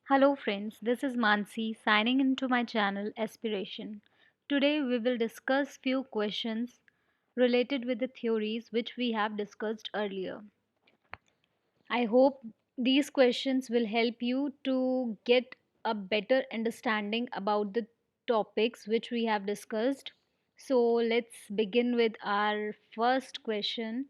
Hello friends, this is Mansi signing into my channel Aspiration. Today we will discuss few questions related with the theories which we have discussed earlier. I hope these questions will help you to get a better understanding about the topics which we have discussed. So let's begin with our first question.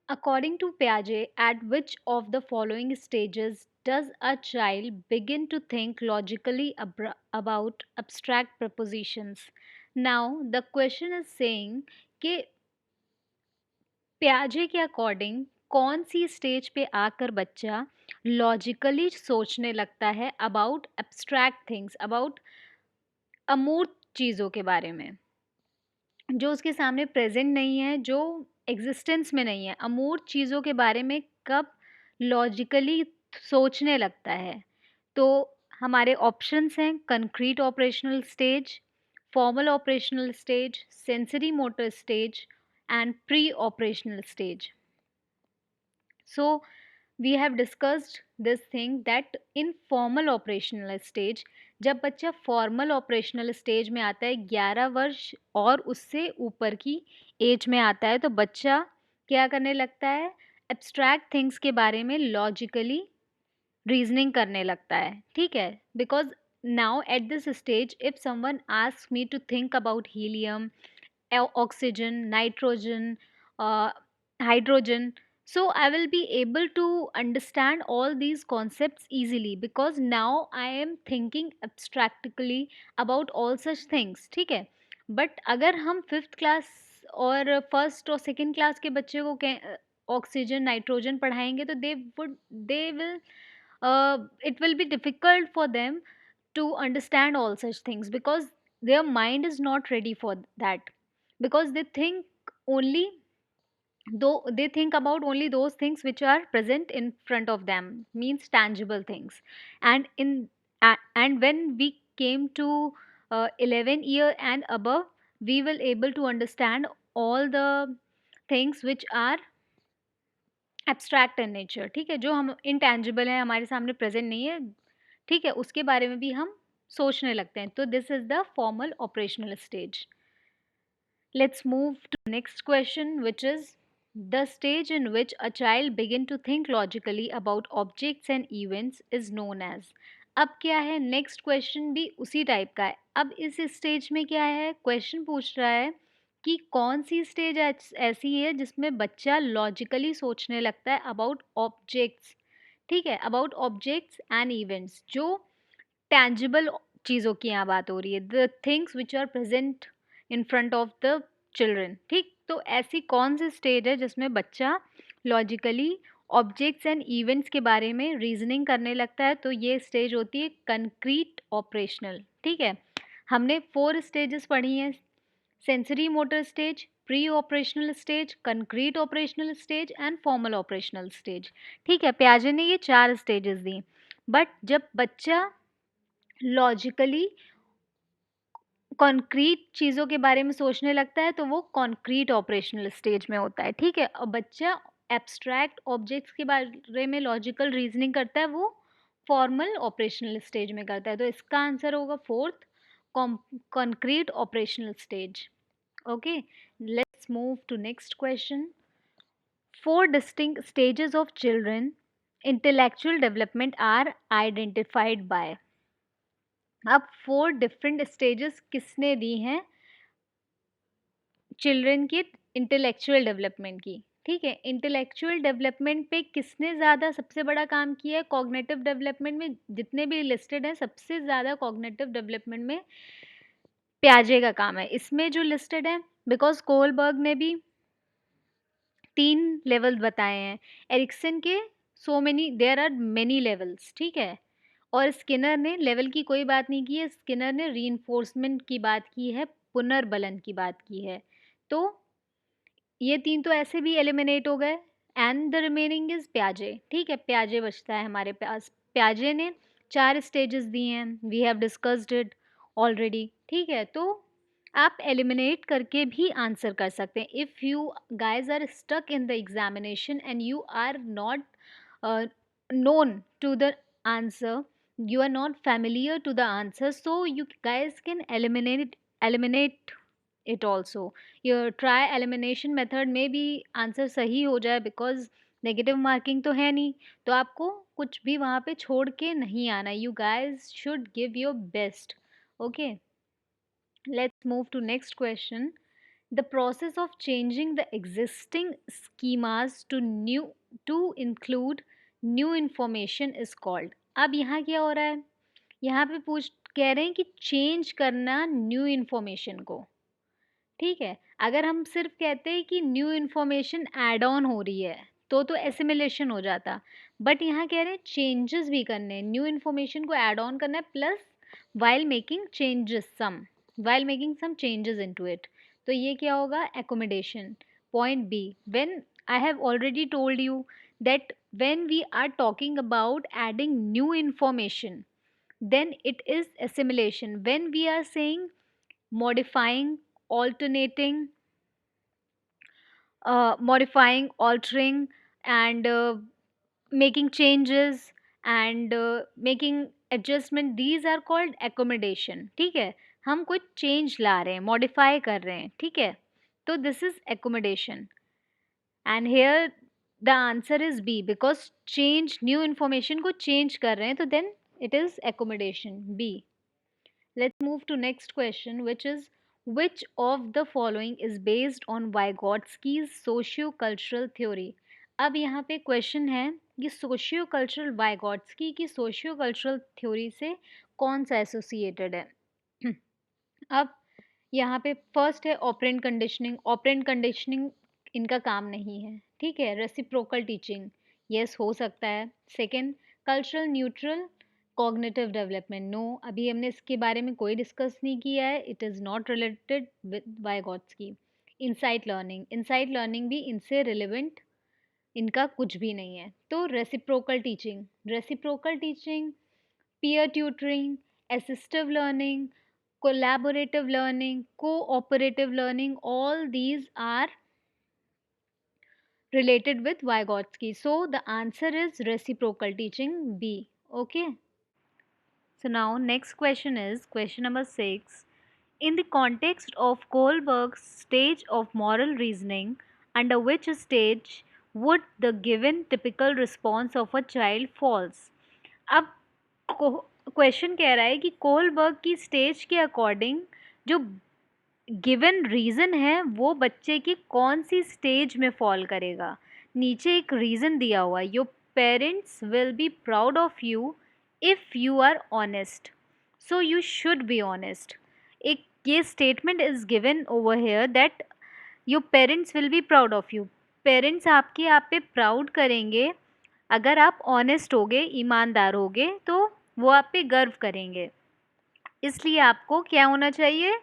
According to Piaget, at which of the following stages does a child begin to think logically about abstract propositions? Now, the question is saying कि प्याजे के according कौन सी stage पे आकर बच्चा logically सोचने लगता है about abstract things, about अमूर्त चीज़ों के बारे में जो उसके सामने प्रेजेंट नहीं है, जो एग्जिस्टेंस में नहीं है, अमूर्त चीज़ों के बारे में कब लॉजिकली सोचने लगता है। तो हमारे ऑप्शंस हैं concrete operational stage, formal operational stage, sensory motor stage and pre operational stage. So we have discussed this thing that in formal operational stage, जब बच्चा फॉर्मल ऑपरेशनल स्टेज में आता है 11 वर्ष और उससे ऊपर की एज में आता है, तो बच्चा क्या करने लगता है, एब्स्ट्रैक्ट थिंग्स के बारे में लॉजिकली रीजनिंग करने लगता है. ठीक है, because now at this stage if someone ask me to think about helium, oxygen, nitrogen, hydrogen, so I will be able to understand all these concepts easily because now I am thinking abstractly about all such things. ठीक है, but अगर हम fifth class और first और second class के बच्चे को oxygen nitrogen पढ़ाएंगे तो they will it will be difficult for them to understand all such things because their mind is not ready for that, because they think only, though they think about only those things which are present in front of them, means tangible things. And and when we came to 11 year and above, we will able to understand all the things which are abstract in nature. ठीक है, जो हम intangible है, हमारे सामने present नहीं है, ठीक है, उसके बारे में भी हम सोचने लगते हैं. तो this is the formal operational stage. Let's move to the next question, which is the stage in which a child begin to think logically about objects and events is known as. अब क्या है, next question भी उसी type का है. अब इस stage में क्या है, क्वेश्चन पूछ रहा है कि कौन सी स्टेज ऐसी है जिसमें बच्चा लॉजिकली सोचने लगता है अबाउट ऑब्जेक्ट्स. ठीक है, अबाउट ऑब्जेक्ट्स एंड इवेंट्स, जो टैंजिबल चीज़ों की यहाँ बात हो रही है, the things which are present in front of the children. ठीक, तो ऐसी कौन सी स्टेज है जिसमें बच्चा लॉजिकली ऑब्जेक्ट्स एंड इवेंट्स के बारे में रीजनिंग करने लगता है? तो ये स्टेज होती है कंक्रीट ऑपरेशनल. ठीक है, हमने 4 स्टेजेस पढ़ी हैं: sensory motor stage, pre operational stage, concrete operational stage and formal operational stage. ठीक है, प्याजे ने ये 4 स्टेजेस दी. बट जब बच्चा लॉजिकली कॉन्क्रीट चीज़ों के बारे में सोचने लगता है तो वो कॉन्क्रीट ऑपरेशनल स्टेज में होता है. ठीक है, और बच्चा एब्स्ट्रैक्ट ऑब्जेक्ट्स के बारे में लॉजिकल रीजनिंग करता है, वो फॉर्मल ऑपरेशनल स्टेज में करता है. तो इसका आंसर होगा fourth, concrete operational stage. Okay, let's move to next question. 4 distinct stages of children intellectual development are identified by. अब 4 डिफरेंट स्टेजेस किसने दी हैं चिल्ड्रन की इंटेलेक्चुअल डेवलपमेंट की? ठीक है, इंटेलेक्चुअल डेवलपमेंट पे किसने ज़्यादा सबसे बड़ा काम किया है? कॉग्निटिव डेवलपमेंट में जितने भी लिस्टेड हैं, सबसे ज़्यादा कॉग्निटिव डेवलपमेंट में प्याजे का काम है. इसमें जो लिस्टेड है, बिकॉज कोलबर्ग ने भी 3 लेवल बताए हैं, एरिक्सन के so many, there are many levels. ठीक है, और स्किनर ने लेवल की कोई बात नहीं की है, स्किनर ने रीइंफोर्समेंट की बात की है, पुनर्बलन की बात की है. तो ये 3 तो ऐसे भी एलिमिनेट हो गए एंड द रिमेनिंग इज प्याजे. ठीक है, प्याजे बचता है हमारे पास. प्याजे ने 4 स्टेजेस दिए हैं, we have discussed it already. ठीक है, तो आप एलिमिनेट करके भी आंसर कर सकते हैं. If you guys are stuck in the examination and you are not known to the answer, you are not familiar to the answer, so you guys can eliminate it also. Your try elimination method में भी answer सही हो जाए, because negative marking तो है नहीं, तो आपको कुछ भी वहाँ पे छोड़ के नहीं आना. You guys should give your best. Okay, let's move to next question. The process of changing the existing schemas to include new information is called. अब यहाँ क्या हो रहा है, यहाँ पे पूछ कह रहे हैं कि चेंज करना न्यू इन्फॉर्मेशन को. ठीक है, अगर हम सिर्फ कहते हैं कि न्यू इन्फॉर्मेशन ऐड ऑन हो रही है तो एसिमिलेशन हो जाता. बट यहाँ कह रहे हैं चेंजेस भी करने हैं, न्यू इन्फॉर्मेशन को ऐड ऑन करना है, plus while making some changes into it. तो ये क्या होगा, accommodation. Point B, when I have already told you that when we are talking about adding new information, then it is assimilation. When we are saying modifying, alternating, altering, and making changes, and making adjustment, these are called accommodation. ठीक है, हम कुछ change ला रहे हैं, modify कर रहे हैं. ठीक है, तो this is accommodation. And here the answer is B, because change, new information को change कर रहे हैं, तो then it is accommodation, B. Let's move to next question, which is which of the following is based on Vygotsky's socio-cultural theory. अब यहाँ पे question है कि सोशियो कल्चरल, वाइगॉट्स्की की सोशियो कल्चरल थ्योरी से कौन सा एसोसिएटेड है. अब यहाँ पे फर्स्ट है ऑपरेंट कंडीशनिंग. ऑपरेंट कंडीशनिंग इनका काम नहीं है. ठीक है, रेसिप्रोकल टीचिंग, यस हो सकता है. Second, cultural neutral cognitive development, no, अभी हमने इसके बारे में कोई डिस्कस नहीं किया है, it is not related with Vygotsky. Insight learning, insight learning भी इनसे रिलेवेंट, इनका कुछ भी नहीं है. तो reciprocal teaching, peer tutoring, assistive learning, collaborative learning, cooperative learning, all these are related with Vygotsky. So the answer is reciprocal teaching, B. Okay. So now next question is question number 6. In the context of Kohlberg's stage of moral reasoning, under which stage would the given typical response of a child falls? अब question कह रहा है कि Kohlberg की stage के according जो given reason है वो बच्चे की कौन सी स्टेज में फॉल करेगा. नीचे एक रीज़न दिया हुआ है, your parents will be proud of you if you are honest, so you should be honest. एक ये statement is given over here that your parents will be proud of you. Parents आपके आप पे proud करेंगे अगर आप honest होगे, ईमानदार होगे, तो वो आप पे गर्व करेंगे. इसलिए आपको क्या होना चाहिए,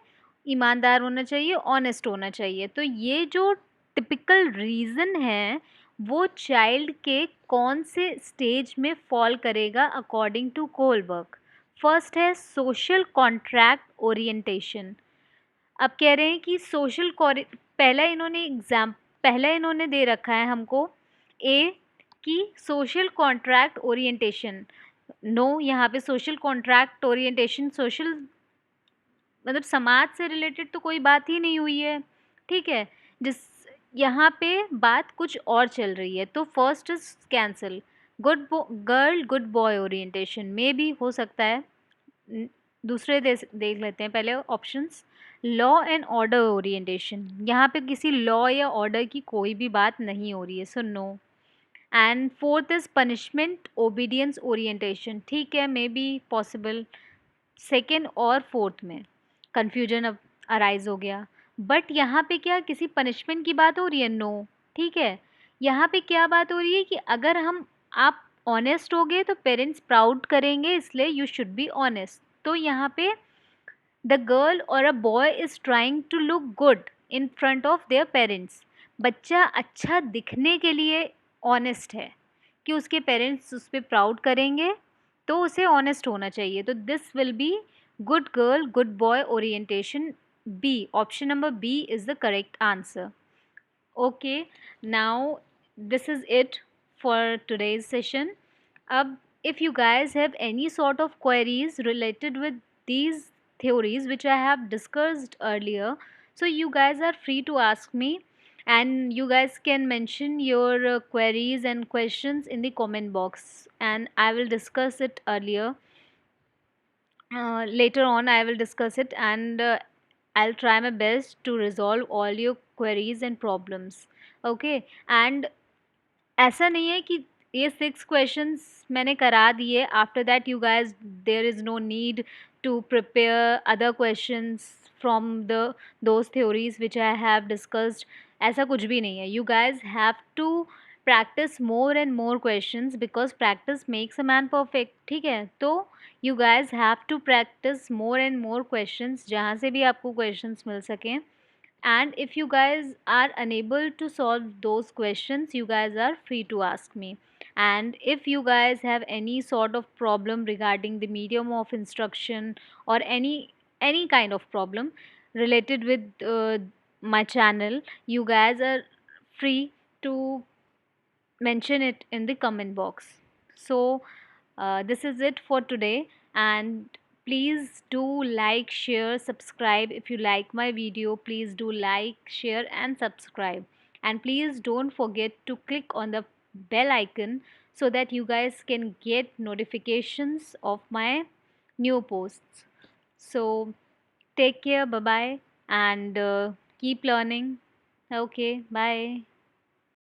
ईमानदार होना चाहिए, ऑनेस्ट होना चाहिए. तो ये जो टिपिकल रीज़न है वो चाइल्ड के कौन से स्टेज में फॉल करेगा अकॉर्डिंग टू कोहलबर्ग. फर्स्ट है सोशल कॉन्ट्रैक्ट ओरिएंटेशन. अब कह रहे हैं कि पहला इन्होंने दे रखा है हमको ए कि सोशल कॉन्ट्रैक्ट ओरिएंटेशन. नो, यहाँ पे सोशल कॉन्ट्रैक्ट ओरिएंटेशन, सोशल मतलब समाज से रिलेटेड तो कोई बात ही नहीं हुई है. ठीक है, जिस यहाँ पे बात कुछ और चल रही है, तो first is cancel. Good girl good boy orientation में भी हो सकता है. दूसरे देख लेते हैं पहले options. Law and order orientation, यहाँ पे किसी लॉ या ऑर्डर की कोई भी बात नहीं हो रही है, so no. And fourth is punishment obedience orientation. ठीक है, मे बी पॉसिबल. सेकेंड और फोर्थ में कन्फ्यूजन अब अराइज हो गया. बट यहाँ पे क्या किसी पनिशमेंट की बात हो रही है? नो. ठीक है, यहाँ पे क्या बात हो रही है कि अगर आप ऑनेस्ट हो गए तो पेरेंट्स प्राउड करेंगे, इसलिए यू शुड बी ऑनेस्ट. तो यहाँ पे द गर्ल और a boy is trying to look good in front of their parents. बच्चा अच्छा दिखने के लिए ऑनेस्ट है कि उसके पेरेंट्स उस पर प्राउड करेंगे, तो उसे ऑनेस्ट होना चाहिए. तो this will be good girl good boy orientation, B. Option number B is the correct answer. Okay, now this is it for today's session. अब if you guys have any sort of queries related with these theories which I have discussed earlier, so you guys are free to ask me, and you guys can mention your queries and questions in the comment box, and I will discuss it earlier. Later on I will discuss it, and I'll try my best to resolve all your queries and problems. Okay, and ऐसा नहीं है कि ये 6 questions मैंने करा दिए, after that you guys there is no need to prepare other questions from the those theories which I have discussed. ऐसा कुछ भी नहीं है। You guys have to practice more and more questions because practice makes a man perfect. ठीक है, तो you guys have to practice more and more questions, जहाँ से भी आपको क्वेश्चंस मिल सकें। And if you guys are unable to solve those questions, you guys are free to ask me. And if you guys have any sort of problem regarding the medium of instruction or any kind of problem related with my channel, you guys are free to mention it in the comment box. So this is it for today, and please do like, share, subscribe. If you like my video, please do like, share and subscribe, and please don't forget to click on the bell icon so that you guys can get notifications of my new posts. So take care, bye bye, and keep learning. Okay, bye.